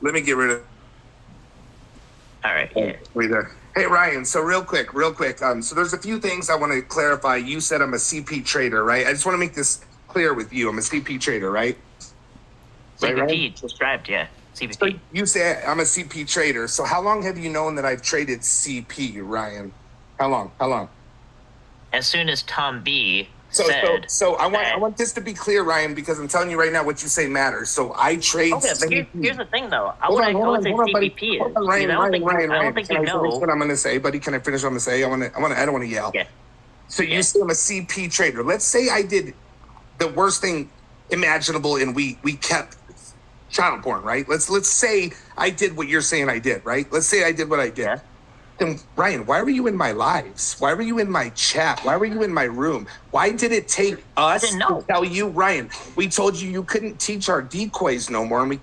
Let me get rid of. All right. Yeah. Wait there. Hey Ryan. So real quick. So there's a few things I want to clarify. You said I'm a CP trader, right? I just want to make this clear with you. I'm a CP trader, right? CPP described, yeah. CPP. So you say I'm a CP trader. So how long have you known that I've traded CP, Ryan? How long? As soon as Tom B said. So I want this to be clear, Ryan, because I'm telling you right now what you say matters. So I trade. Okay, but here's the thing, though. I would say CPP is. Ryan, I don't think you know what I'm going to say, buddy. Can I finish what I'm going to say? I don't want to yell. Yeah. So you say I'm a CP trader. Let's say I did the worst thing imaginable, and we kept child porn, right? Let's say I did what you're saying I did, right? Let's say I did what I did. Yeah. Then Ryan, why were you in my lives? Why were you in my chat? Why were you in my room? Why did it take us to tell you, Ryan? We told you couldn't teach our decoys no more, and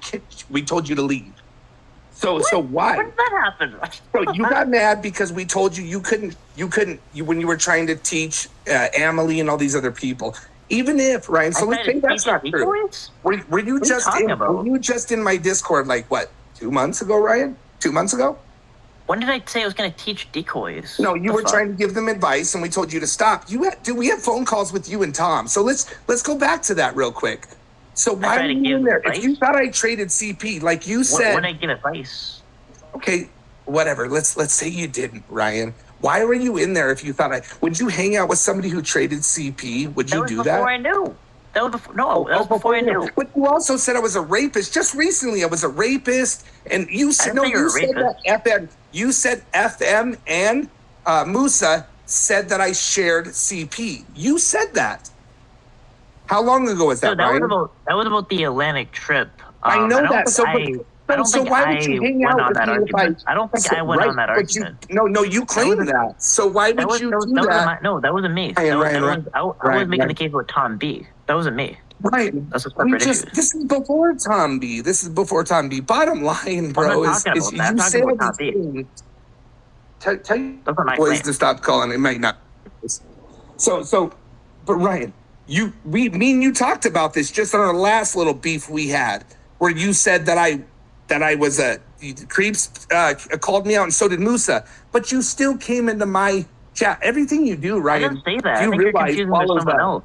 we told you to leave. So why? When did that happen? So you got mad because we told you couldn't when you were trying to teach Amelie and all these other people. Even if, Ryan, so let's say that's not true. Were you just in my Discord like what, 2 months ago, Ryan? 2 months ago? When did I say I was going to teach decoys? No, you were trying to give them advice, and we told you to stop. We have phone calls with you and Tom. So let's go back to that real quick. So why are you in there? Advice? If you thought I traded CP, like you said, when I give advice. Okay, whatever. Let's say you didn't, Ryan. Why were you in there if you thought would you hang out with somebody who traded CP? Would you do that? Before I knew. That was before I knew. But you also said I was a rapist. Just recently, I was a rapist, and you said You said FM and Musa said that I shared CP. You said that. How long ago was that, Ryan? That was about the Atlantic trip. I know that. So why would you hang out with me I don't think I went on that argument. No, you claimed that. So why would you do that? No, that wasn't me. I was making the case with Tom B. That wasn't me. Right. That's a separate issue. This is before Tom B. Bottom line, bro, is you say all these things. Tell your boys to stop calling. It might not. So, but Ryan, me and you talked about this just on our last little beef we had, where you said that I was creeps called me out, and so did Musa. But you still came into my chat. Everything you do, Ryan. I didn't say that. I think you're confusing with someone else.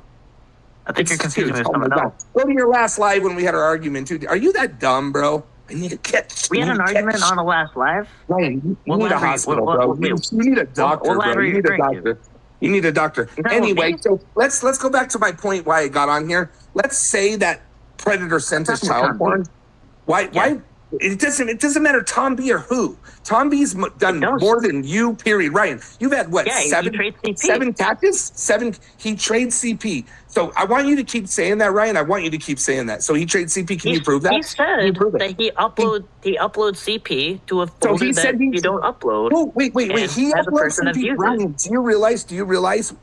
I think you're confusing with someone else. Go to your last live when we had our argument, too. Are you that dumb, bro? I need to catch. We had an argument on the last live? Ryan, you need a hospital, bro. You need a doctor, bro. You need a doctor. You need a doctor. Anyway, so let's go back to my point why I got on here. Let's say that Predator sent us child porn. Why? It doesn't matter Tom B or who. Tom B's done more than you, period. Ryan, you've had what, seven catches? He trades CP. So I want you to keep saying that, Ryan. I want you to keep saying that. So he trades CP. Can you prove that? He said that he uploads CP to a folder that you don't upload. Oh, wait. He uploads CP. Ryan, do you realize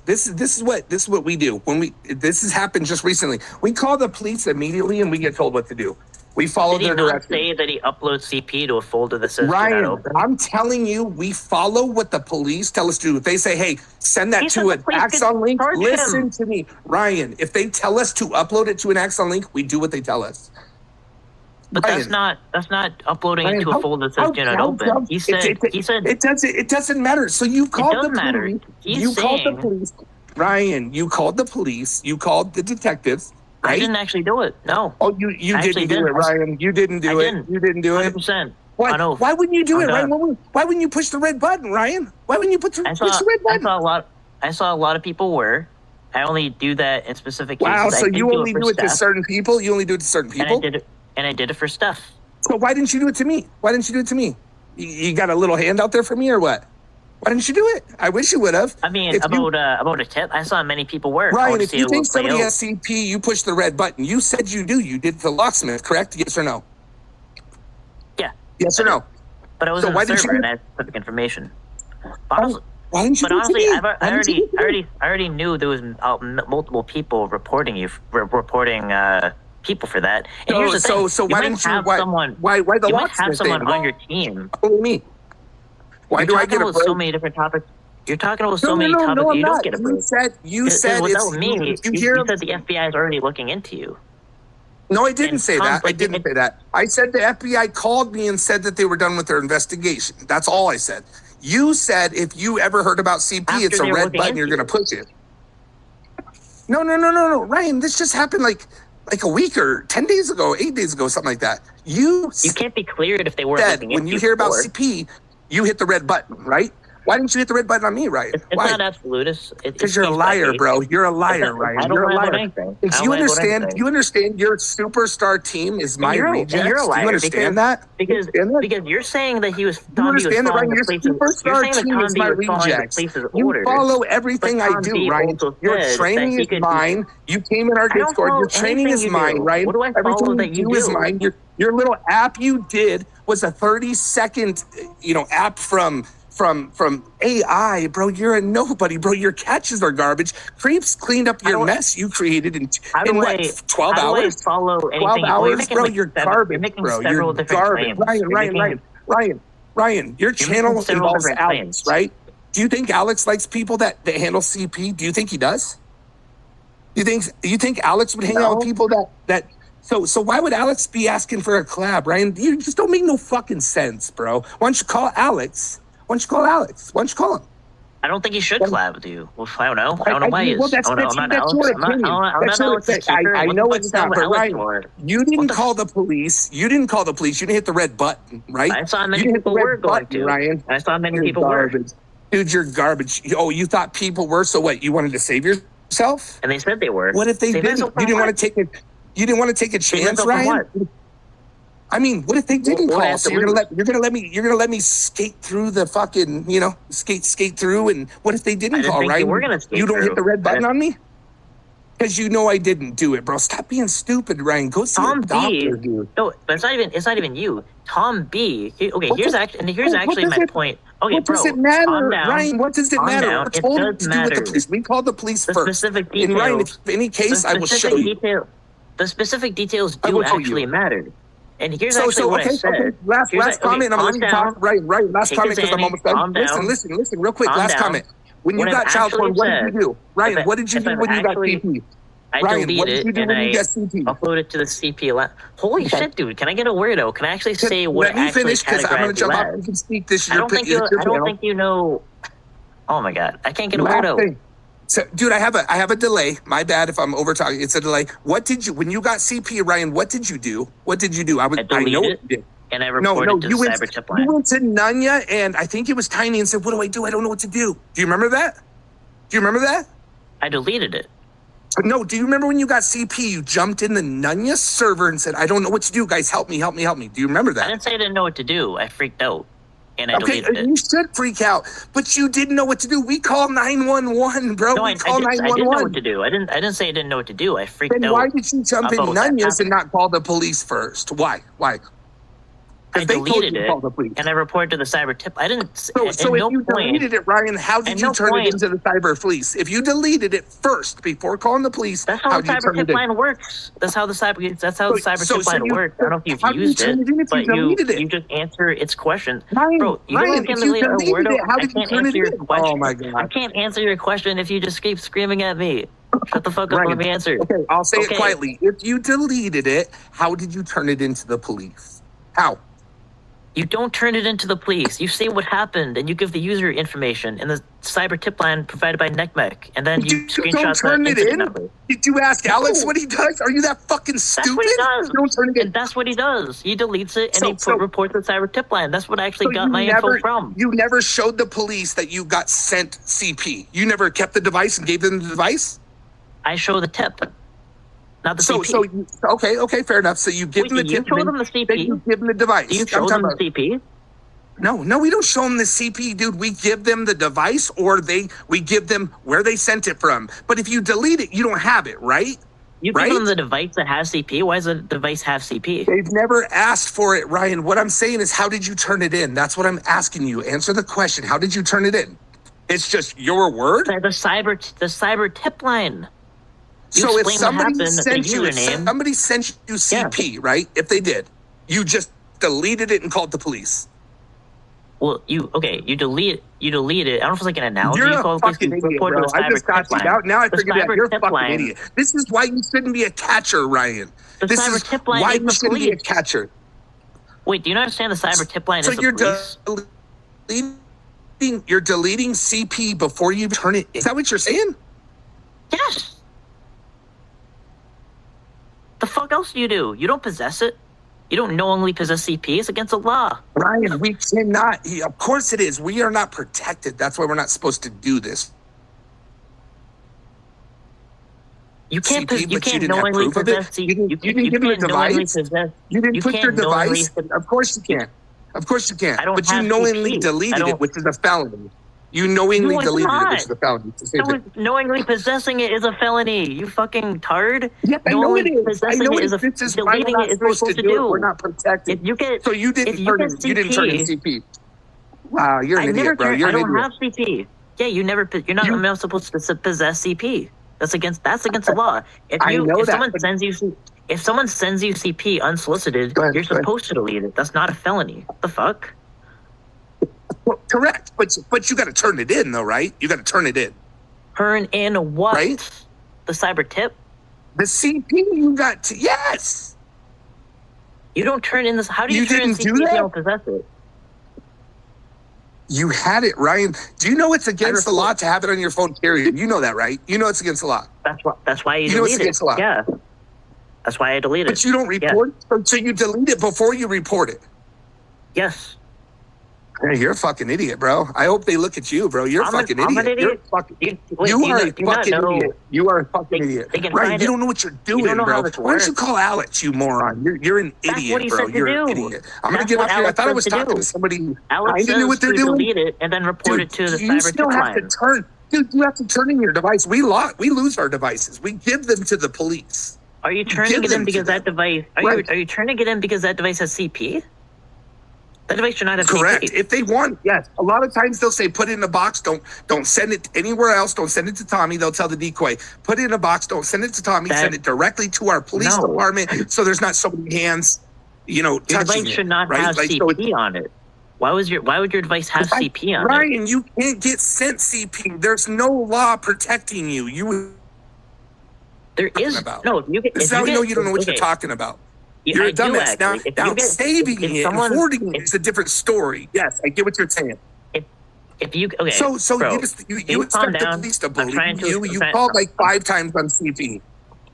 this is what we do when this has happened just recently. We call the police immediately and we get told what to do. We follow their directions. Did he not say that he uploads CP to a folder that says Ryan, do not open? I'm telling you, we follow what the police tell us to do. If they say, hey, send that to an Axon link, listen to me. Ryan, if they tell us to upload it to an Axon link, we do what they tell us. But Ryan, that's not uploading it to a folder that says do not open. He said it doesn't matter. So you called the police. You called the police. Ryan, you called the police. You called the detectives. Right? I didn't actually do it. No. Oh, you didn't do it, Ryan. You didn't do it. You didn't do it. 100%. Why wouldn't you do it, Ryan? Why wouldn't you push the red button, Ryan? Why wouldn't you push the red button? I saw a lot of people were. I only do that in specific cases. Wow, so you only do it to certain people? You only do it to certain people? And I did it for stuff. So why didn't you do it to me? You got a little hand out there for me or what? Why didn't you do it? I wish you would have. I mean, about a tip, I saw many people were. Ryan, if you think somebody has CP, you push the red button. You said you do. You did the locksmith, correct? Yes or no? Yeah. Yes or no? But I was on the server and I had specific information. Why didn't you do it to me? I already knew there was multiple people reporting people for that. And here's the thing. So why didn't you? Why the locksmith? You might have someone on your team. What do you mean? Why do I get a break? So many different topics. You're talking about so many topics. You don't get a break. You said without me. You said the FBI is already looking into you. No, I didn't say that. I didn't say that. I said the FBI called me and said that they were done with their investigation. That's all I said. You said if you ever heard about CP, it's a red button. You're going to push it. No, Ryan, this just happened like a week or 10 days ago, 8 days ago, something like that. You can't be cleared if they weren't said when you hear about CP, you hit the red button, right? Why didn't you hit the red button on me, Ryan? It's not absolutist. Because you're a liar, bro. You're a liar, Ryan. You're a liar. You understand your superstar team is my rejects? You're a liar. Do you understand that? Because you're saying that he was following the superstar team is my rejects. You follow everything I do, Ryan. Your training is mine. You came in our Discord. Your training is mine, Ryan. Everything you do is mine. Your little app you did was a 30-second, app from AI, bro. You're a nobody, bro. Your catches are garbage. Creeps cleaned up your mess you created in what, 12 hours? 12 hours, bro. You're garbage, bro. You're garbage. Ryan, your channel involves Alex, right? Do you think Alex likes people that handle CP? Do you think he does? Do you think Alex would hang out with people that So why would Alex be asking for a collab, Ryan? You just don't make no fucking sense, bro. Why don't you call Alex? Why don't you call Alex? Why don't you call him? I don't think he should collab with you. Well, I don't know. I don't know why he is. Well, that's your opinion. I know it's not, but Ryan, you didn't call the police. You didn't call the police. You didn't hit the red button, right? I saw many people were going to. Ryan. I saw many people were. Dude, you're garbage. Oh, you thought people were, so what? You wanted to save yourself? And they said they were. What if they didn't? You didn't want to take it. You didn't want to take a chance, Ryan? I mean, what if they didn't call? So you're gonna let me skate through the fucking, skate through. And what if they didn't call, right? You don't hit the red button on me? Because I didn't do it, bro. Stop being stupid, Ryan. Go see a doctor, dude. No, but it's not even you. Tom B. Here's actually my point. Okay, what does it matter, Ryan? What does it matter? We're told to do with the police. We called the police first. And Ryan, if any case, I will show you. The specific details do actually matter. And here's actually what I said. Okay. Last comment. I'm going to talk. Right. Last comment because I'm almost done. Listen, real quick. Last comment. When you got child porn, what did you do? Ryan, what did you do when you got CP? I deleted it and I uploaded to the CP. Holy shit, dude! Can I get a word out? Can I actually say what actually? Let me finish because I'm going to jump off. You can speak this. I don't think you know. Oh my god, I can't get a word out. So, dude, I have a delay. My bad if I'm over talking. It's a delay. When you got CP, Ryan? What did you do? I know what you did. And I reported to the cyber tip line. You went to Nunya, and I think it was Tiny, and said, "What do I do? I don't know what to do." Do you remember that? I deleted it. No, do you remember when you got CP? You jumped in the Nunya server and said, "I don't know what to do, guys. Help me." Do you remember that? I didn't say I didn't know what to do. I freaked out. And I deleted it. You should freak out, but you didn't know what to do. We call 911, bro. No, I didn't know what to do. I didn't say I didn't know what to do. I freaked out. Then why did you jump in Nunya's and not call the police first? Why? I deleted it, and I reported to the cyber tip. I didn't. So if you deleted it, Ryan, how did you turn it into the cyber police? If you deleted it first before calling the police, that's how the cyber tip line works. That's how the cyber tip line works. I don't know if you've used it, but you just answer its question. Bro, you don't give me a word. I can't answer your question. Oh my god! I can't answer your question if you just keep screaming at me. Shut the fuck up and let me answer. Okay, I'll say it quietly. If you deleted it, how did you turn it into the police? How? You don't turn it into the police. You say what happened, and you give the user information in the cyber tip line provided by NCMEC, and then you screenshot that incident number. Did you ask Alex what he does? Are you that fucking stupid? That's what he does. Don't turn it in. And that's what he does. He deletes it, and he reports the cyber tip line. That's what I actually got my info from. You never showed the police that you got sent CP. You never kept the device and gave them the device? I show the tip. Not the CP. Okay, fair enough. So you give them the tip. You show them the CP. Then you give them the device. Do you show them the CP? No, we don't show them the CP, dude. We give them the device, or we give them where they sent it from. But if you delete it, you don't have it, right? You give them the device that has CP. Why does the device have CP? They've never asked for it, Ryan. What I'm saying is, how did you turn it in? That's what I'm asking you. Answer the question. How did you turn it in? It's just your word. The cyber tip line. So if somebody sent you CP, right? If they did, you just deleted it and called the police. Well, you delete it. I don't know if it's like an analogy. You're you a call fucking idiot, bro. I just got you. Now I figured out you're a fucking idiot. This is why you shouldn't be a catcher, Ryan. This is why you shouldn't be a catcher. Wait, do you not understand the cyber tip line is the police? You're deleting CP before you turn it in. Is that what you're saying? Yes. The fuck else do? You don't possess it. You don't knowingly possess CP. It's against the law. Ryan, we cannot. Of course it is. We are not protected. That's why we're not supposed to do this. You can't knowingly possess CP. You didn't give me a device. You didn't put your device. Of course you can't. Of course you can't. But you knowingly deleted it, which is a felony. You knowingly deleted it, which is a felony. Knowingly possessing it is a felony. You fucking tard. Yeah, I know it is. I know it is. This is why we're not supposed to do it. We're not protected. So you didn't turn in CP. Wow, you're an idiot, bro. You're an idiot. I don't have CP. Yeah, you're not supposed to possess CP. That's against the law. If someone sends you CP unsolicited, you're supposed to delete it. That's not a felony. What the fuck? Well, correct, but you got to turn it in, though, right? You got to turn it in. Turn in what? Right? The cyber tip? The CP you got to, yes. You don't turn in this. How do you turn in CP if you don't possess it? You had it, Ryan. Do you know it's against the law to have it on your phone, period? You know that, right? You know it's against the law. That's why you delete it. It's against the law. Yeah. That's why I deleted it. But you don't report it? So you delete it before you report it? Yes. Hey, you're a fucking idiot, bro. I hope they look at you, bro. You're a fucking idiot. I'm an idiot. You are a fucking idiot. You are a fucking idiot. Right? You don't know what you're doing, bro. Why don't you call Alex, you moron? You're an idiot, bro. You're an idiot. I'm gonna get off here. I thought I was talking to somebody who Alex knew what they're doing. Delete it and then report it to the cyber tip line. Dude, you have to turn in your device. We lose our devices. We give them to the police. Are you turning it in because that device? Are you turning it in because that device has CP? That device should not have correct. CP. If they want, yes. A lot of times they'll say put it in a box. Don't send it anywhere else. Don't send it to Tommy. They'll tell the decoy put it in a box. Don't send it to Tommy. Send it directly to our police department. So there's not so many hands, touching it. Your device should not have CP on it. Why would your device have CP on it? Ryan, you can't get sent CP. There's no law protecting you. There is no. You don't know what you're talking about. You're a dumbass. Now saving it and hoarding it is a different story. Yes, I get what you're saying. If you so bro, you expect the police to believe you? You called like 5 times on CP.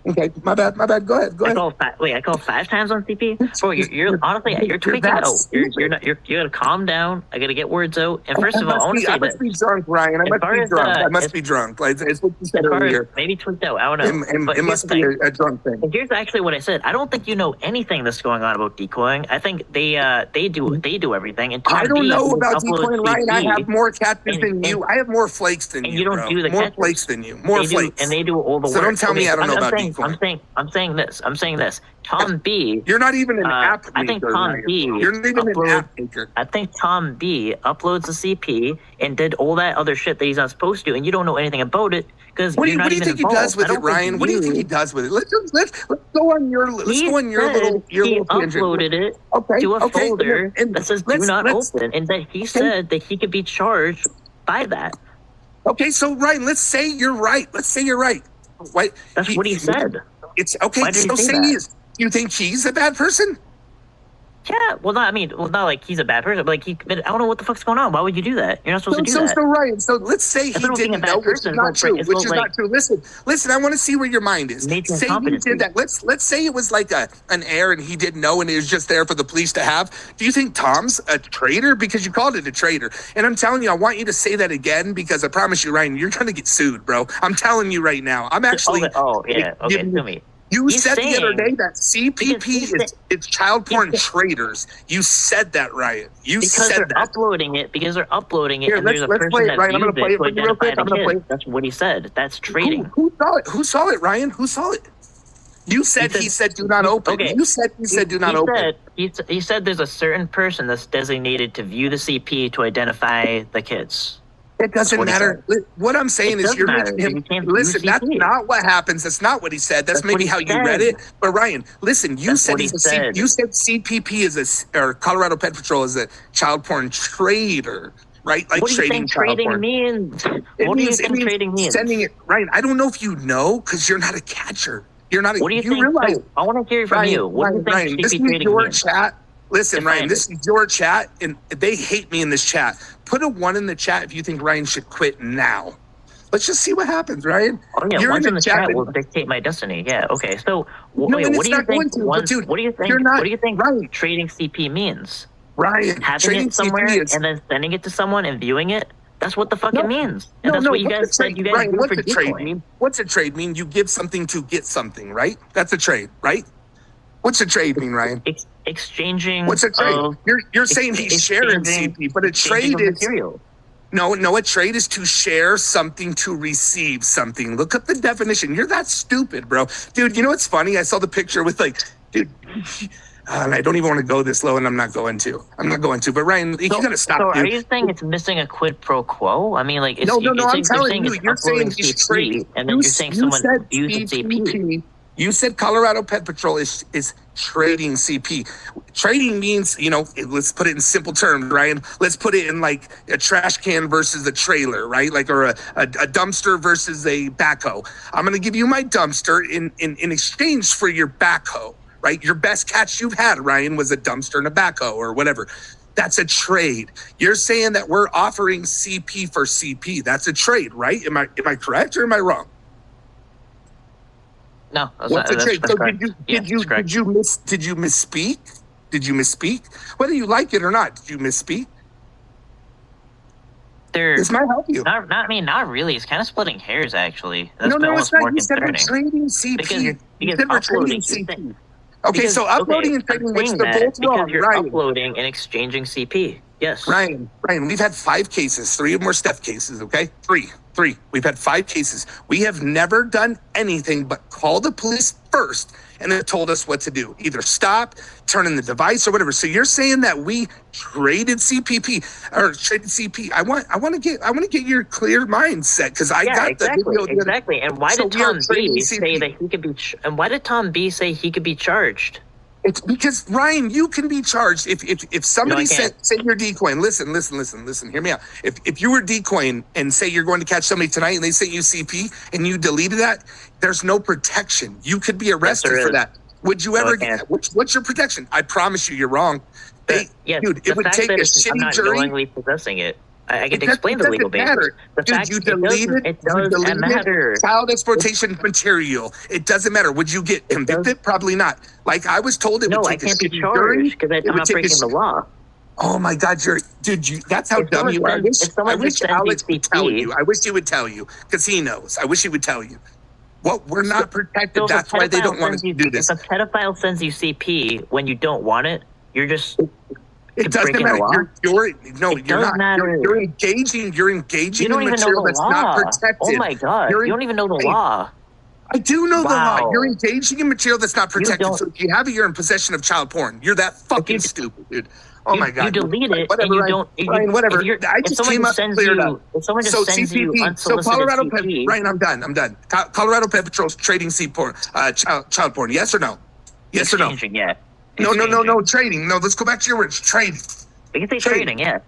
Okay, my bad. Go ahead. I called 5 times on CP. Bro, you're honestly you're tweaking out. You gotta calm down. I gotta get words out. And first of all, I must be drunk, Ryan. I must be drunk. Like it's what you said earlier. Maybe tweaked out. I don't know. It must be a drunk thing. And here's actually what I said. I don't think you know anything that's going on about decoying. I think they do everything. And I don't know about decoying, Ryan. I have more catches than you. I have more flakes than you. And you don't do the more flakes than you. More flakes. And they do all the work. So don't tell me I don't know about decoying. I'm saying this. Tom B. You're not even an app maker. I think Tom B. You're not even an app maker. I think Tom B. uploads the CP and did all that other shit that he's not supposed to, and you don't know anything about it because what do you think he does with it, Ryan? What do you think he does with it? Let's go on your little tangent. He uploaded it to a folder that says "Do not open," and that he said that he could be charged by that. Okay, so Ryan, let's say you're right. Why? That's what he said. It's okay. So say he is. You think he's a bad person? Yeah. Well, not like he's a bad person, but like I don't know what the fuck's going on. Why would you do that? You're not supposed to do that. So Ryan. So let's say he didn't know, which is not true. Not true. Listen. I want to see where your mind is. Say he did that. Let's say it was like an error and he didn't know and it was just there for the police to have. Do you think Tom's a traitor? Because you called it a traitor. And I'm telling you, I want you to say that again because I promise you, Ryan, you're gonna get sued, bro. I'm telling you right now. I'm actually. Okay. Tell me. You said the other day that CPP is child porn traders. You said that, Ryan. Because they're uploading it. Here, and there's a person that Ryan, I'm going to play it for you real quick. I'm going to play it. That's what he said. That's trading. Who saw it? Who saw it, Ryan? Who saw it? You said he said do not open. Okay. You said he said do not open. He said there's a certain person that's designated to view the CP to identify the kids. It doesn't matter. What I'm saying is you're making him listen. That's not what happens. That's not what he said. That's maybe how you read it. But Ryan, listen. You said you said CPP is or Colorado Pet Patrol is a child porn trader, right? Like what do you think trading means? What do you think trading means? Sending it, Ryan. I don't know if you know because you're not a catcher. You're not. What do you think? Realize, I want to hear from you. What do you think Ryan, this is your chat. Listen, Ryan, this is your chat, and they hate me in this chat. Put a 1 in the chat if you think Ryan should quit now. Let's just see what happens, Ryan. Oh yeah, ones in the chat will dictate my destiny. Yeah, okay. So, what do you think? What do you think? What do you think trading CP means? Ryan, having it somewhere and then sending it to someone and viewing it. That's what the fuck it means. And that's what you guys said you guys Ryan, do what's for a trade mean? What's a trade mean? You give something to get something, right? That's a trade, right? What's a trade mean, Ryan? Exchanging. What's a trade? You're saying he's sharing CP, but a trade is material. No, a trade is to share something to receive something. Look up the definition. You're that stupid, bro. Dude, you know what's funny? I saw the picture with dude, and I don't even want to go this low, and I'm not going to. But Ryan, you gotta stop. So, are you saying it's missing a quid pro quo? I mean, like, no. I'm telling you, you're saying he's trading, and then you're saying someone used CP. You said Colorado Pet Patrol is trading CP. Trading means, let's put it in simple terms, Ryan. Let's put it in like a trash can versus a trailer, right? Like, or a dumpster versus a backhoe. I'm going to give you my dumpster in exchange for your backhoe, right? Your best catch you've had, Ryan, was a dumpster and a backhoe or whatever. That's a trade. You're saying that we're offering CP for CP. That's a trade, right? Am I correct or am I wrong? No, what's a trade? So did you misspeak? Did you misspeak? Whether you like it or not, did you misspeak? This might help you. Not really. It's kind of splitting hairs, actually. That's it's not. You said we're trading CP. Because uploading CP. Okay, so uploading and trading, which they're both wrong. Because you're uploading and exchanging CP. Yes. Ryan, we've had 5 cases. 3 of them were Steph cases, okay? 3. We've had 5 cases. We have never done anything but call the police first and then told us what to do. Either stop, turn in the device, or whatever. So you're saying that we traded CPP or traded CP. I want to get your clear mindset because I got the video. Exactly. And why did Tom B say that he could be? And why did Tom B say he could be charged? It's because, Ryan, you can be charged if somebody say you're decoying. Listen, hear me out. If you were decoying and say you're going to catch somebody tonight and they sent you CP and you deleted that, there's no protection. You could be arrested for that. Would you ever get what's your protection? I promise you, you're wrong. Dude, it would take a shitty jury. I'm not knowingly possessing it. I can explain the legal basis. Dude, you deleted child exploitation material. It doesn't matter. Would you get convicted? Probably not. Like I was told it would take I can't be charged because I'm not breaking the law. Oh my God, that's how dumb you are. I wish Alex would tell you. I wish he would tell you because he knows. I wish he would tell you. We're not protected. That's why they don't want us to do this. If a pedophile sends you CP when you don't want it, you're just... It doesn't matter. You're not. You're engaging in material that's not protected. Oh my God. You don't even know the law. I do know the law. You're engaging in material that's not protected. So if you have it, you're in possession of child porn. You're that fucking stupid, dude. Oh my God. You delete it and you don't... Ryan, whatever. I just came up and cleared up. If someone just sends you unsolicited CP... Ryan, I'm done. Colorado Pet Patrol's trading child porn. Yes or no? Yes or no? Yeah. No, trading. No, let's go back to your words. Trading. We can say trading, yeah.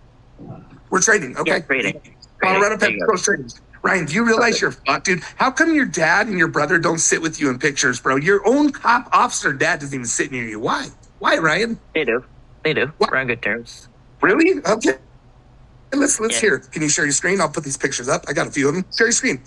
We're trading, okay? Yeah, trading. Colorado Pet Patrol's trading. Ryan, do you realize you're fucked, dude? How come your dad and your brother don't sit with you in pictures, bro? Your own cop officer dad doesn't even sit near you. Why? Why, Ryan? They do. We're on good terms. Really? Okay. Let's hear. Can you share your screen? I'll put these pictures up. I got a few of them. Share your screen.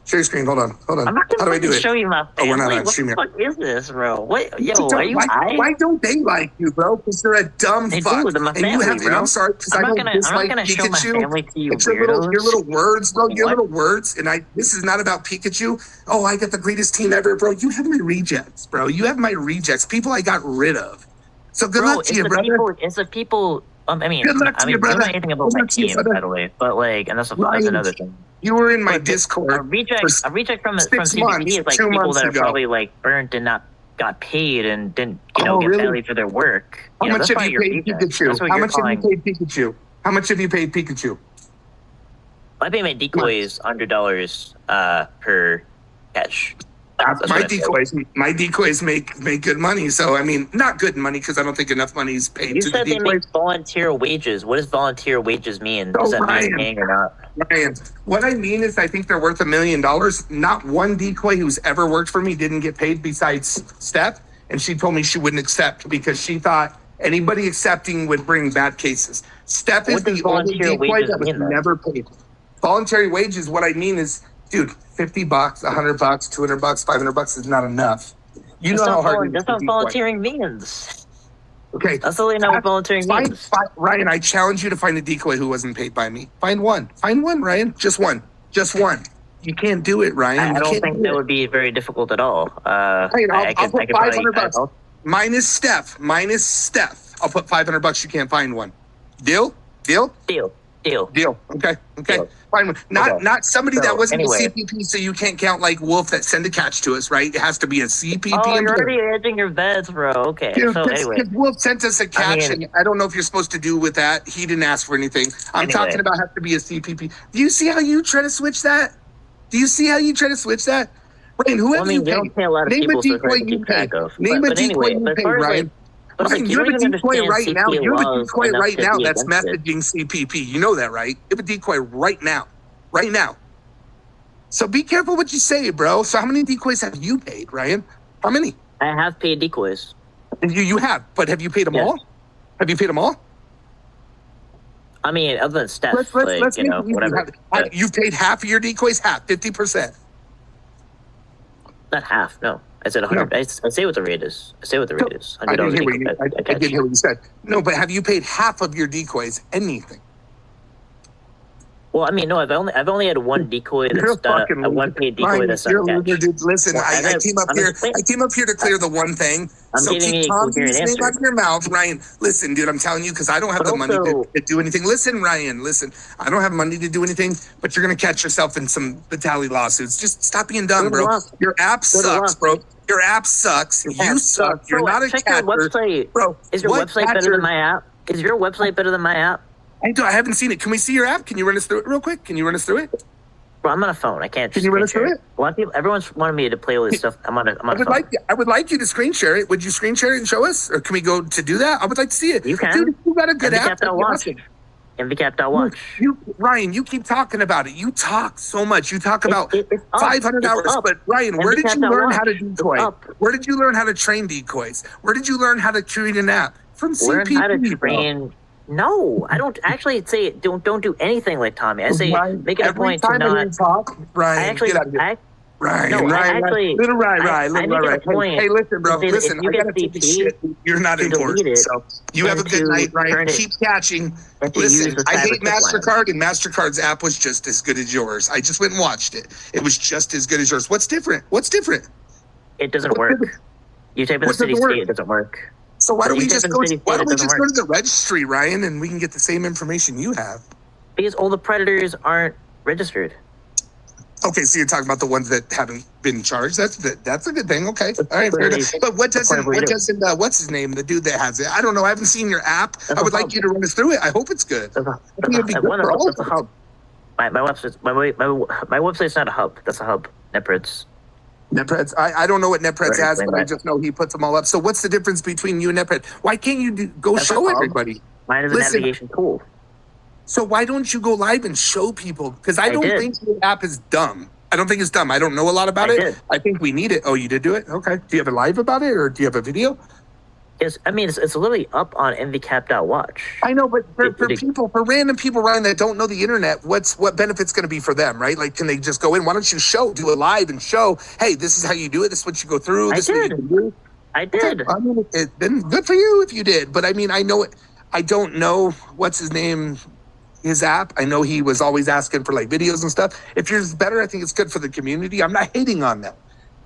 Share your screen. Hold on. I'm not How do I do it? Show you my family. Oh, we're not on stream yet. What the fuck is this, bro? What? Yo, are you high? Why don't they like you, bro? Because you're a dumb fuck. Do, my family, and I'm sorry because I don't dislike Pikachu. It's your little words, bro. Your little words. And this is not about Pikachu. Oh, I got the greatest team ever, bro. You have my rejects, bro. You have my rejects. People I got rid of. So good luck to you, brother. It's the people. Good luck to you, brother. I don't know anything about my team, by the way. But and that's another thing. You were in my Discord. A reject from CPP is like people that are probably burnt and not got paid and didn't get valued for their work. How much have you paid Pikachu? How much have you paid Pikachu? How much have you paid Pikachu? I pay my decoys $100 per catch. My decoys make good money. So I mean, not good money because I don't think enough money is paid. You to said the they make volunteer wages. What does volunteer wages mean? Does that mean paying or not? Ryan, what I mean is I think they're worth $1 million. Not one decoy who's ever worked for me didn't get paid besides Steph, and she told me she wouldn't accept because she thought anybody accepting would bring bad cases. Steph is the only decoy that was never paid. Voluntary wages, what I mean is, dude, $50, $100, $200, $500 is not enough. You know how hard that's what volunteering means. Okay. That's really not what volunteering means. Ryan, I challenge you to find a decoy who wasn't paid by me. Find one. Find one, Ryan. Just one. Just one. You can't do it, Ryan. I don't think that would be very difficult at all. I'll put $500. Minus Steph. I'll put $500. You can't find one. Deal? Deal. Okay. Deal. Fine. Not somebody that wasn't a CPP, so you can't count like Wolf that send a catch to us, right? It has to be a CPP. Oh, you're already edging your bets, bro. Okay. So anyway, Wolf sent us a catch, and I don't know if you're supposed to do with that. He didn't ask for anything. I'm talking about have to be a CPP. Do you see how you try to switch that? Ryan, whoever you pay. Name a decoy you pay. Name a decoy you pay, Ryan. You have a decoy right now. You have a decoy right now that's messaging CPP. You know that, right? You have a decoy right now. So be careful what you say, bro. So how many decoys have you paid, Ryan? How many? I have paid decoys. You have, but have you paid them all? Have you paid them all? I mean, other than Steph, whatever. You've paid half of your decoys, 50%. Not half, no. I said 100. No. I say what the rate is. I didn't hear what you said. No, but have you paid half of your decoys anything? Well, I mean, no. I've only had one decoy that's done a one paid decoy that's done a catch. Dude, listen, I came up here to clear the one thing. So keep Tom's name out of your mouth, Ryan. Listen, dude, I'm telling you because I don't have the money to do anything. Listen, Ryan, I don't have money to do anything, but you're gonna catch yourself in some Vitaly lawsuits. Just stop being dumb, bro. Your app sucks, bro. Your app sucks. You suck. You're not a catcher, bro. Is your website better than my app? Is your website better than my app? I haven't seen it. Can we see your app? Can you run us through it real quick? Bro, I'm on a phone. I can't. Can you run us through it? A lot of people, everyone's wanted me to play all this stuff. I'm on a phone. I would like you to screen share it. Would you screen share it and show us? Or can we go to do that? I would like to see it. You can. Dude, you got a good app. Nvcap.watch. Ryan, you keep talking about it. You talk so much. You talk about 500 hours. But Ryan, where did you learn how to decoy? Where did you learn how to train decoys? Where did you learn how to create an app? From CPP. Learn how to train. No, I don't actually say don't do anything like Tommy. I say make it a point to not talk. Ryan, get out of here. Ryan, little Ryan. Hey, listen, bro. Listen, I gotta take this shit. You're not important. So you have a good night, Ryan. Keep catching. Listen, I hate MasterCard, and MasterCard's app was just as good as yours. I just went and watched it. It was just as good as yours. What's different? It doesn't work. You type in the city state, it doesn't work. So why don't we just go to the registry, Ryan, and we can get the same information you have? Because all the predators aren't registered. Okay, so you're talking about the ones that haven't been charged. That's a good thing. Okay, all right, fair enough. But what's his name? The dude that has it. I don't know. I haven't seen your app. I would like you to run us through it. I hope it's good. That's a hub. My website's not a hub. That's a hub. NetPreds. I don't know what NetPreds has, but I just know he puts them all up. So what's the difference between you and NetPreds? Why can't you go show everybody? Mine is a navigation tool. So why don't you go live and show people? Because I don't think the app is dumb. I don't think it's dumb. I don't know a lot about it. I think we need it. Oh, you did do it? Okay. Do you have a live about it, or do you have a video? It's literally up on nvcap.watch. I know, but for random people, Ryan, that don't know the internet, what benefit's going to be for them, right? Like, can they just go in? Why don't you do a live and show, hey, this is how you do it. This is what you go through. I did. I mean, it's been good for you if you did. But I mean, I know it. I don't know what's his name, his app. I know he was always asking for like videos and stuff. If yours is better, I think it's good for the community. I'm not hating on them.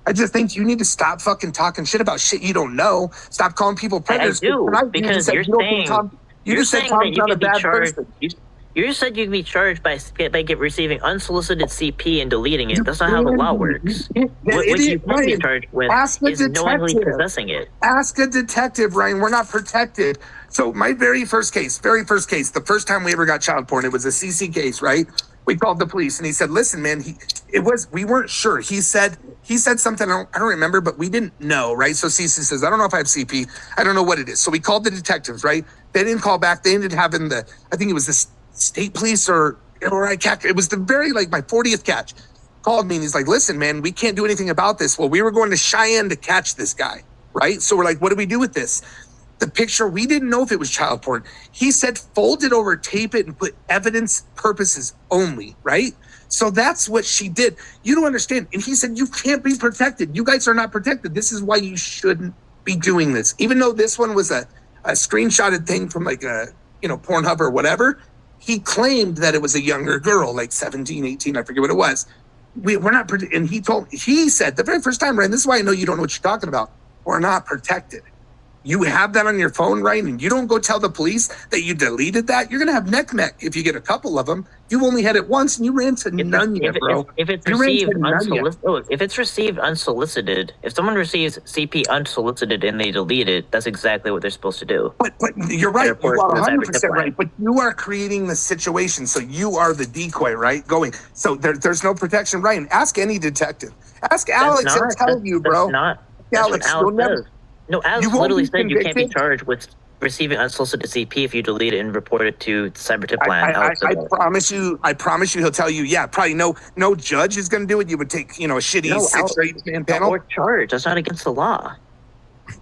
I just think you need to stop fucking talking shit about shit you don't know. Stop calling people predators. I do, because you're saying Tom's not a bad person. You just said you can be charged by receiving unsolicited CP and deleting it. That's not how the law works. What you can be charged with is knowingly possessing it. Ask a detective, Ryan. We're not protected. So my very first case, the first time we ever got child porn, it was a CC case, right? We called the police, and he said, "Listen, man, we weren't sure." He said something I don't remember, but we didn't know, right? So Cece says, "I don't know if I have CP. I don't know what it is." So we called the detectives, right? They didn't call back. They ended up having I think it was the state police or I catch. It was the very my 40th catch. Called me and he's like, "Listen, man, we can't do anything about this." Well, we were going to Cheyenne to catch this guy, right? So we're like, "What do we do with this?" The picture, we didn't know if it was child porn. He said, fold it over, tape it, and put evidence purposes only, right? So that's what she did. You don't understand. And he said, you can't be protected. You guys are not protected. This is why you shouldn't be doing this. Even though this one was a screenshotted thing from Pornhub or whatever, he claimed that it was a younger girl, 17, 18, I forget what it was. We're not, and he said the very first time, Ryan, this is why I know you don't know what you're talking about. We're not protected. You have that on your phone, Ryan, and you don't go tell the police that you deleted that, you're going to have neck if you get a couple of them. You only had it once, and you ran to Nunya, bro. If it's received unsolicited, if someone receives CP unsolicited and they delete it, that's exactly what they're supposed to do. But you're right. You are 100% right. But you are creating the situation, so you are the decoy, right? So there's no protection, Ryan. Ask any detective. Ask Alex. He'll tell you, bro. That's Alex says. No, Alex literally said you can't be charged with receiving unsolicited CP if you delete it and report it to cyber tip line. I promise you he'll tell you, yeah, probably no judge is going to do it. You would take, a shitty 6 or 8 man panel. Or charge. That's not against the law.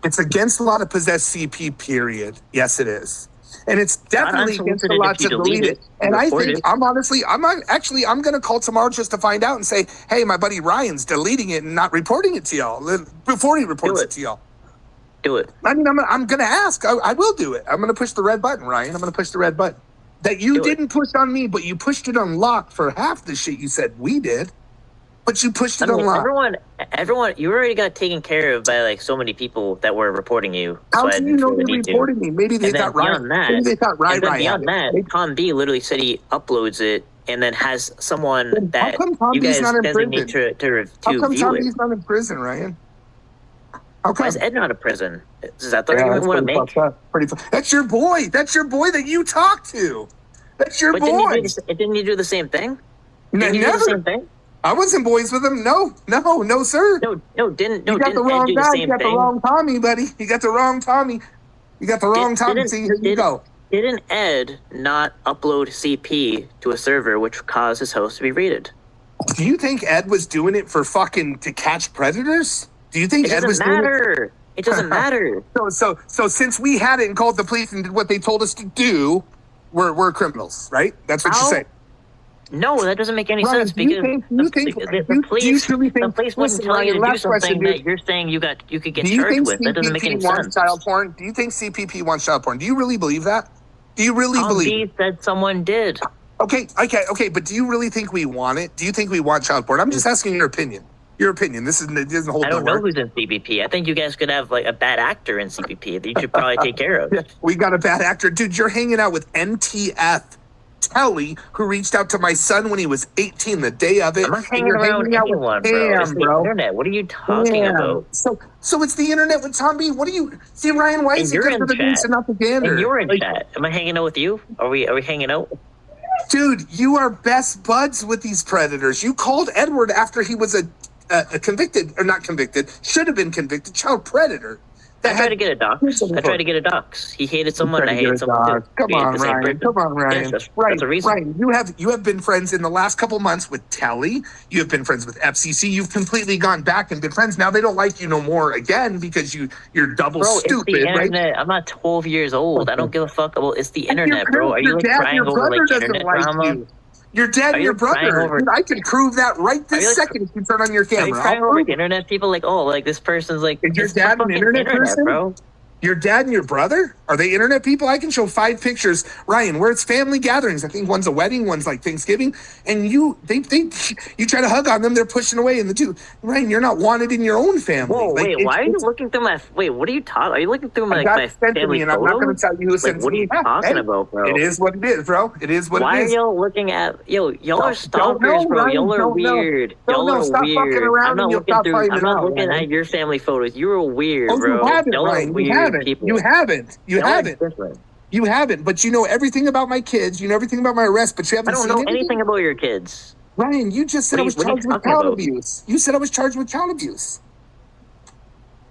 It's against the law to possess CP, period. Yes, it is. And it's definitely against the law to delete it. And I think, I'm going to call tomorrow just to find out and say, hey, my buddy Ryan's deleting it and not reporting it to y'all before he reports it to y'all. Do it. I mean, I'm going to ask. I will do it. I'm going to push the red button, Ryan. I'm going to push the red button. That you didn't push on me, but you pushed it on Locke for half the shit you said we did. But you pushed it on Locke. Everyone, you already got taken care of by so many people that were reporting you. How do you know they're reporting me? Maybe they thought Ryan. Maybe they thought Ryan. Beyond that, Tom B literally said he uploads it and then has someone that you guys designate to view it. How come Tommy's not in prison, Ryan? Why is Ed not in prison? Is that the argument you want to make? That's your boy. That's your boy that you talk to. That's your boy. Didn't you do the same thing? Never. You do the same thing? I wasn't boys with him. No, sir. No, didn't you got the wrong guy. You got the wrong Tommy, buddy. You got the wrong Tommy. See, here you go. Didn't Ed not upload CP to a server, which caused his host to be raided? Do you think Ed was doing it for to catch predators? Do you think Ed was doing it? It doesn't matter. So since we had it and called the police and did what they told us to do, we're criminals, right? That's what you say. No, that doesn't make any sense because the police wouldn't tell you to do something that you're saying you could get charged with. That doesn't make any sense. Child porn? Do you think CPP wants child porn? Do you really believe that? Do you really believe? He said someone did. Okay, but do you really think we want it? Do you think we want child porn? I'm just asking your opinion. Your opinion. This doesn't hold. I don't know who's in CPP. I think you guys could have a bad actor in CPP that you should probably take care of. Yeah, we got a bad actor, dude. You're hanging out with NTF Telly, who reached out to my son when he was 18, the day of it. I'm not hanging around with anyone, bro. It's the internet. What are you talking about? So it's the internet with Tom B. What do you see, Ryan? Why is it good for the beast and not the gander? And you're in chat. Am I hanging out with you? Are we hanging out? Dude, you are best buds with these predators. You called Edward after he was a convicted, or not convicted, should have been convicted child predator. I tried to get a dox. He hated someone, I hated someone too. Come on, Ryan. Yes, that's the reason. Ryan, you have been friends in the last couple months with Telly. You have been friends with FCC. You've completely gone back and been friends. Now they don't like you no more again because you're double stupid, it's the internet. Right? I'm not 12 years old. I don't give a fuck about it's the internet, bro. Are you crying over internet drama? Your dad and your brother. Dude, I can prove that right this second if you turn on your camera. Are you crying over internet people? This person's Is your dad an internet person? Bro. Your dad and your brother? Are they internet people? I can show 5 pictures, Ryan, where it's family gatherings. I think one's a wedding, one's Thanksgiving. And you try to hug on them, they're pushing away. And Ryan, you're not wanted in your own family. Whoa, why are you looking through my... Wait, what are you talking... Are you looking through my family and I'm not going to tell you who sent What are you talking about, bro? It is what it is, bro. It is what it is. Why are y'all looking at... Y'all are stalkers, bro. Y'all are weird. Y'all are weird. I'm not looking at your family photos. You're weird, bro. Y'all are weird people. You haven't. You haven't, but you know everything about my kids. You know everything about my arrest, but you haven't I don't seen know anything about your kids. Ryan, you just said I was charged with child abuse. You said I was charged with child abuse.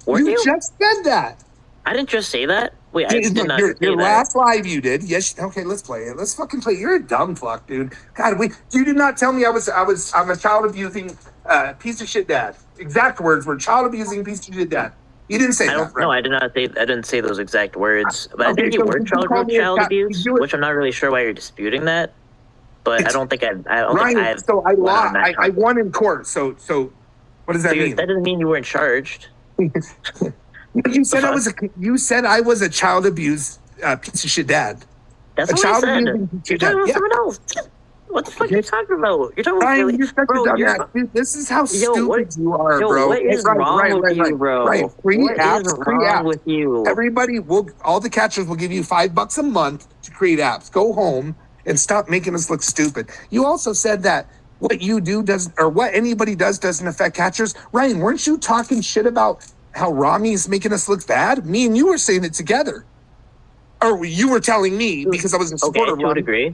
You just said that. I didn't just say that. Wait, I did not say your that. last live you did. Yes. Okay, let's play it. Let's fucking play it. You're a dumb fuck, dude. God, you did not tell me I'm a child abusing piece of shit dad. Exact words were child abusing piece of shit dad. You didn't say that, right? No, I did not say. I didn't say those exact words. But I think you were charged with child abuse, which I'm not really sure why you're disputing that. But I don't think I won in court. So what does that mean? That doesn't mean you weren't charged. You said I was a child abuse piece of shit dad. That's what I said. You're talking about someone else. What the fuck are you talking about? You're talking about Ryan, this is how stupid you are, bro. What is wrong with you, bro? Right. Free apps. Free apps with you. Everybody all the catchers will give you $5 a month to create apps. Go home and stop making us look stupid. You also said that what you do what anybody does doesn't affect catchers. Ryan, weren't you talking shit about how Rami's making us look bad? Me and you were saying it together. Or you were telling me because I was a supporter. Okay, I would agree.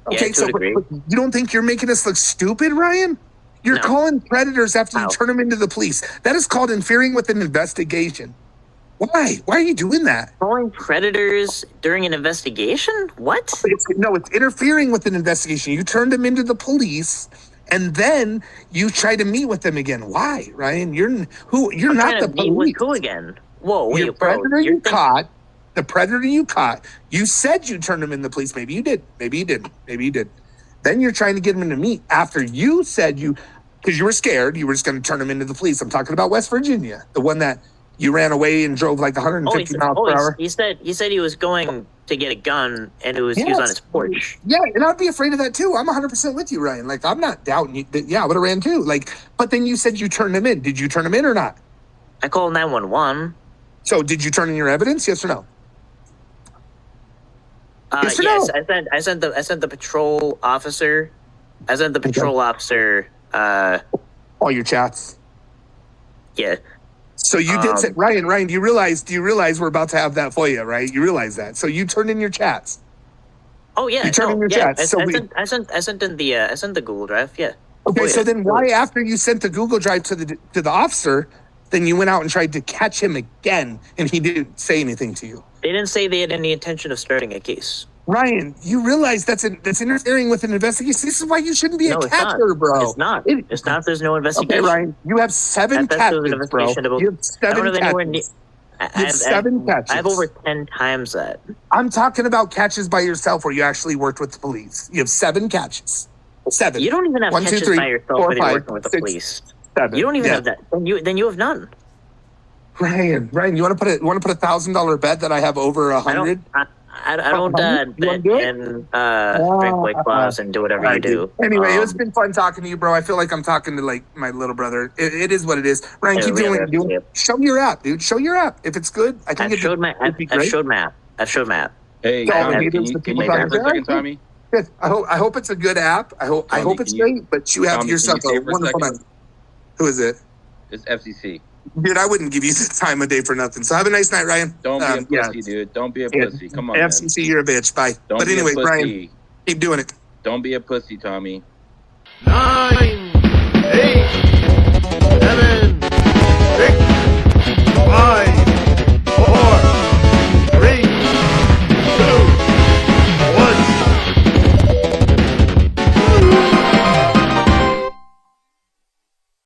Okay, so you don't think you're making us look stupid, Ryan? You're calling predators after you turn them into the police. That is called interfering with an investigation. Why? Why are you doing that? Calling predators during an investigation? What? It's interfering with an investigation. You turned them into the police, and then you try to meet with them again. Why, Ryan? You're not the police. With who again? Whoa, wait, The predator you caught, you said you turned him in the police. Maybe you did. Maybe you didn't. Maybe you did. Then you're trying to get him to meet after you said because you were scared, you were just going to turn him into the police. I'm talking about West Virginia, the one that you ran away and drove like 150 miles per hour. He said he was going to get a gun and he was on his porch. Yeah, and I'd be afraid of that too. I'm 100% with you, Ryan. Like, I'm not doubting you. Yeah, I would have ran too. Like, but then you said you turned him in. Did you turn him in or not? I called 911. So did you turn in your evidence? Yes or no? Yes, I sent the patrol officer. I sent the patrol officer. All your chats. Yeah. So you did say, Ryan. Do you realize we're about to have that for you, right? You realize that. So you turned in your chats. Oh yeah. You turned in your chats. I sent in the Google Drive. Yeah. Okay. So then why, after you sent the Google Drive to the officer, then you went out and tried to catch him again, and he didn't say anything to you? They didn't say they had any intention of starting a case. Ryan, you realize that's interfering with an investigation. This is why you shouldn't be a catcher, bro. It's not. It's not if there's no investigation. Okay, Ryan, you have 7 catches, bro. You have 7 catches. You have 7 catches. I have over 10 times that. I'm talking about catches by yourself where you actually worked with the police. You have 7 catches. 7. You don't even have catches by yourself where you're working with the police. 7. You don't even have that. Then you have none. Ryan, you want to put a $1,000 bet that I have over 100? I don't bet and drink White Claws and do whatever you do. Anyway, it's been fun talking to you, bro. I feel like I'm talking to like my little brother. It is what it is. Ryan, keep doing what you're doing. Show your app, dude. Show your app. If it's good, I think I've showed my app. Hey, Tommy, can you make that for a second, Tommy? Good. I hope it's a good app. I hope it's great. But you have yourself a wonderful night. Who is it? It's FCC. Dude, I wouldn't give you the time of day for nothing. So have a nice night, Ryan. Don't be a pussy, dude. Don't be a pussy. Come on, FCC, you're a bitch. Bye. But anyway, Ryan, keep doing it. Don't be a pussy, Tommy. 9